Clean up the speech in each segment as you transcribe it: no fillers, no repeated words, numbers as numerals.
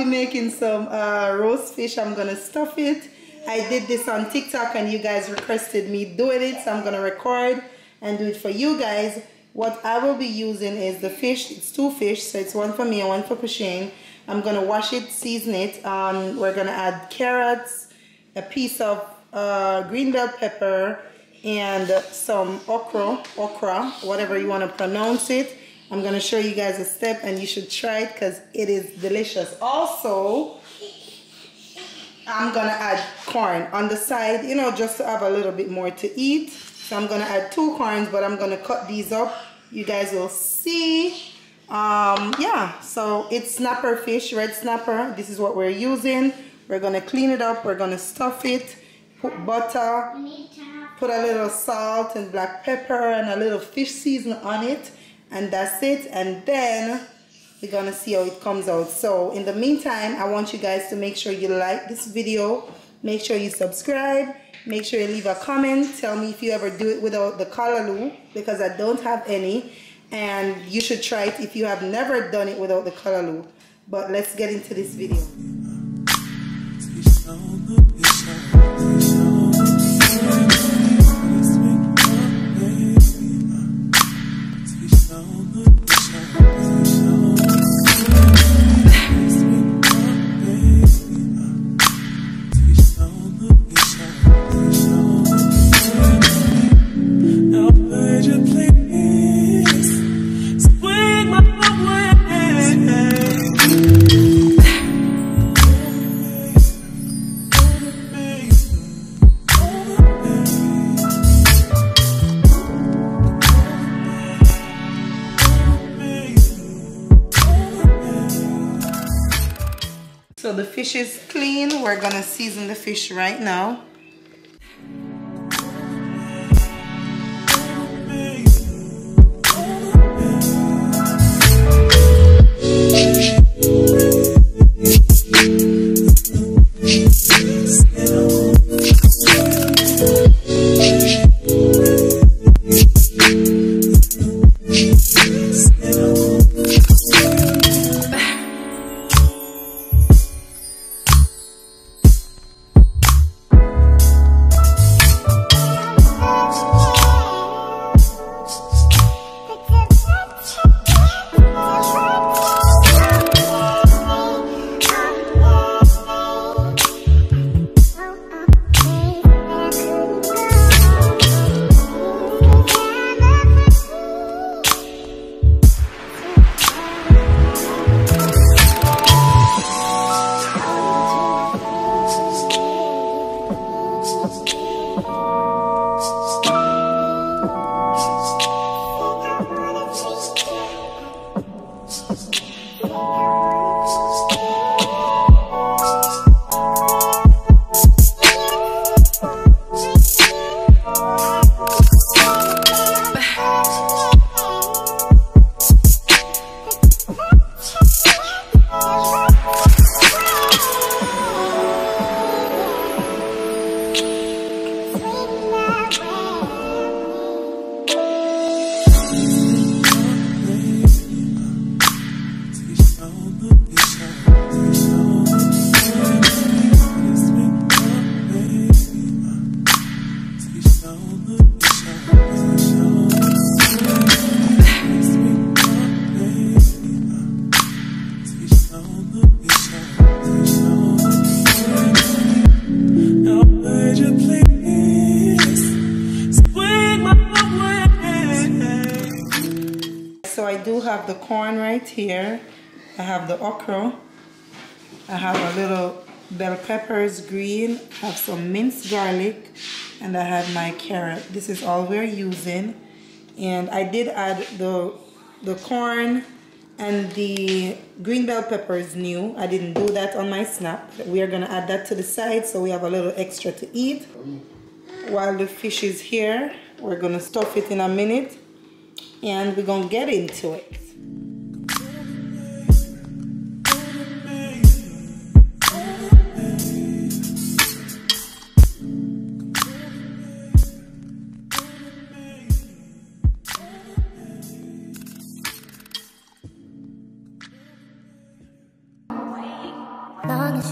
be making some roast fish. I'm gonna stuff it. I did this on TikTok and you guys requested me doing it, so I'm gonna record and do it for you guys. What I will be using is the fish. It's 2 fish, so it's 1 for me and 1 for Pushing. I'm gonna wash it, season it. We're gonna add carrots, a piece of green bell pepper, and some okra, whatever you want to pronounce it. I'm gonna show you guys a step and you should try it because it is delicious. Also, I'm gonna add corn on the side, you know, just to have a little bit more to eat. So I'm gonna add 2 corns, but I'm gonna cut these up. You guys will see. Yeah, so it's snapper fish, red snapper. This is what we're using. We're gonna clean it up. We're gonna stuff it, put butter, put a little salt and black pepper and a little fish season on it, and that's it. And then we're gonna see how it comes out. So in the meantime, I want you guys to make sure you like this video, make sure you subscribe, make sure you leave a comment. Tell me if you ever do it without the callaloo, because I don't have any, and you should try it if you have never done it without the callaloo. But let's get into this video. So the fish is clean. We're gonna season the fish right now. So I do have the corn right here. I have the okra. I have a little bell peppers, green. I have some minced garlic, and I have my carrot. This is all we're using. And I did add the corn and the green bell peppers new. I didn't do that on my snap. We are gonna add that to the side so we have a little extra to eat. While the fish is here, we're gonna stuff it in a minute and we're gonna get into it.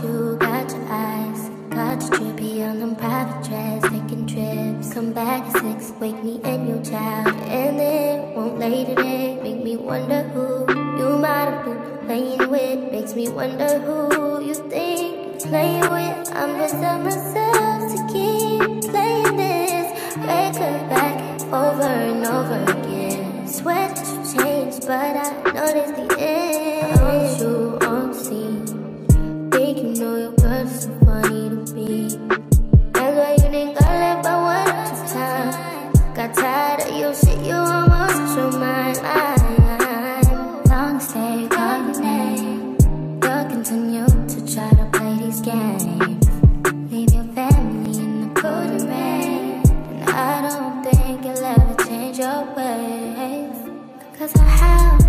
you, got your eyes, got you trippy on them private jets, taking trips. Come back at 6, wake me and your child, and then won't lay today. Make me wonder who you might have been playing with. Makes me wonder who you think you're playing with. I'm just telling myself to keep playing this record back over and over again. Swear that you changed, but I noticed the end. I want you on the scene. Think you know your girl is so funny to me. That's why you didn't got left by one at a time. Got tired of your shit, you almost lost your mind. Long stay, call your name. You'll continue to try to play these games. Leave your family in the golden rain, and I don't think you'll ever change your ways. Cause our house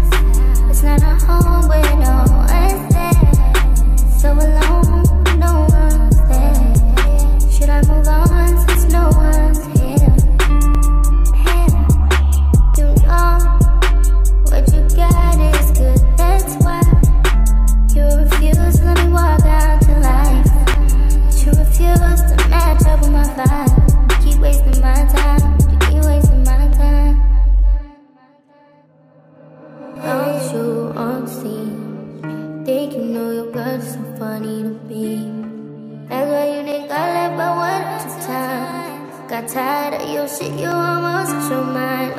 is not a home where no one's there. So alone, no one's there. Should I move on since no one's here? You know what you got is good, that's why you refuse to let me walk out to life. You refuse to match up with my vibe. You keep wasting my time, you keep wasting my time. Don't you on the scene? Think you know your girl is so funny to me. That's why you didn't got left by one at a time. Got tired of your shit, you almost lost your mind.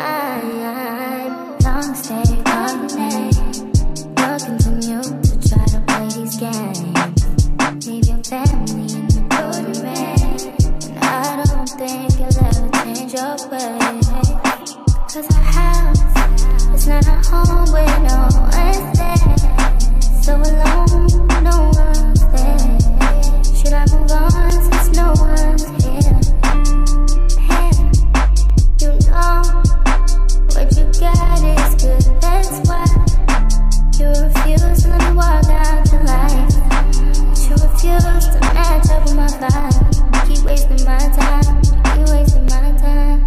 Long stay, call your name. You'll continue to try to play these games. Leave your family in the golden rain, and I don't think you'll ever change your ways. Cause our house is not a home where no one's there. So alone, no one's there. Should I move on since no one's here? You know what you got is good, that's why you refuse to let me walk out your life. You refuse to match up with my vibe. You keep wasting my time, you keep wasting my time.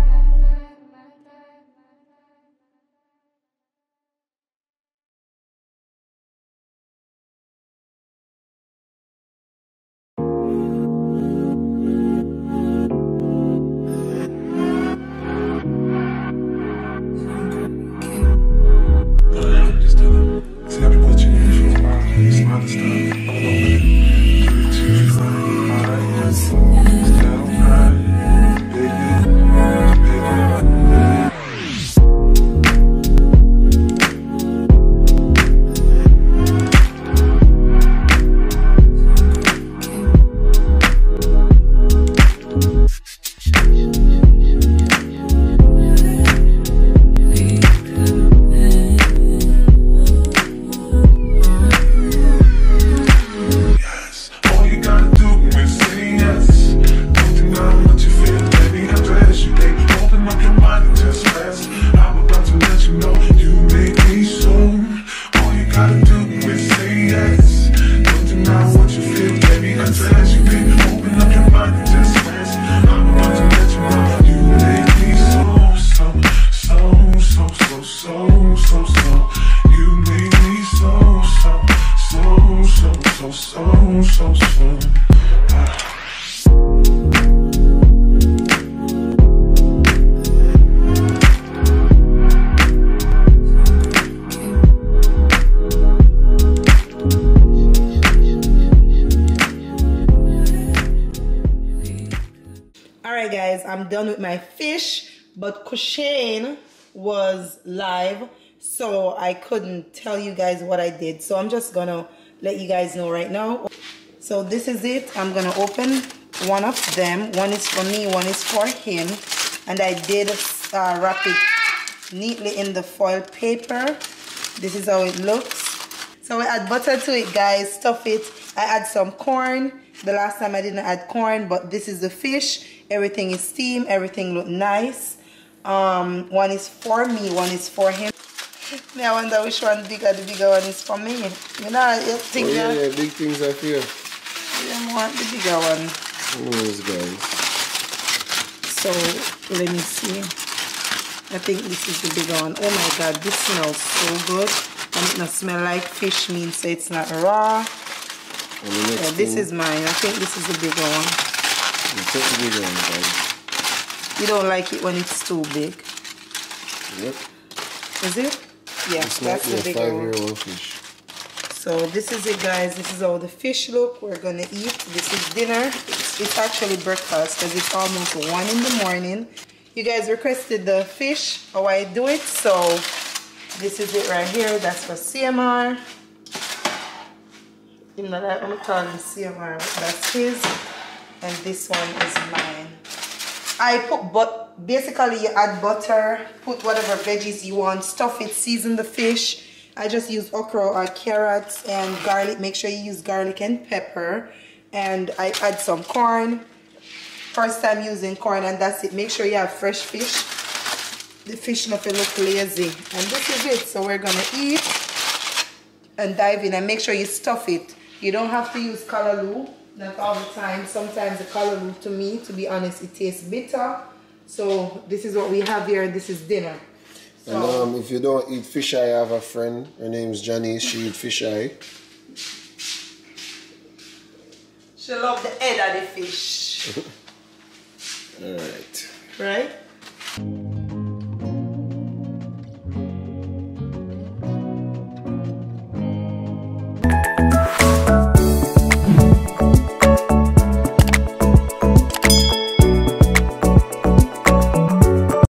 Alright guys, I'm done with my fish, but crocheting was live, so I couldn't tell you guys what I did. So I'm just gonna let you guys know right now. So this is it. I'm gonna open one of them. One is for me, one is for him. And I did wrap it neatly in the foil paper. This is how it looks. So I add butter to it, guys, stuff it. I add some corn. The last time I didn't add corn, but this is the fish. Everything is steamed, everything look nice. One is for me, one is for him. I wonder which one bigger. The bigger one is for me. You know, you think yeah, big things are for you. You want the bigger one. Those guys. So let me see. I think this is the bigger one. Oh my god, this smells so good. And it not smell like fish means so it's not raw. And the next Yeah, this is mine. I think this is the bigger one. Take the bigger one, guys. You don't like it when it's too big. Yep. Is it? Yeah, It's that's the bigger one. 5-year-old fish. So this is it, guys. This is how the fish look. We're gonna eat. This is dinner. It's actually breakfast because it's almost 1 in the morning. You guys requested the fish, how I do it. So this is it right here. That's for CMR. You know that I'm calling CMR. That's his, and this one is mine. I put basically you add butter, put whatever veggies you want, stuff it, season the fish. I just use okra or carrots and garlic. Make sure you use garlic and pepper. And I add some corn. First time using corn, and that's it. Make sure you have fresh fish. The fish not to look lazy. And this is it. So we're gonna eat and dive in, and make sure you stuff it. You don't have to use callaloo. Not all the time. Sometimes the callaloo, to me, to be honest, it tastes bitter. So this is what we have here. This is dinner. So, and if you don't eat fish eye, I have a friend. Her name's Janice. She eats fish eye. she loves the head of the fish. All right. Right?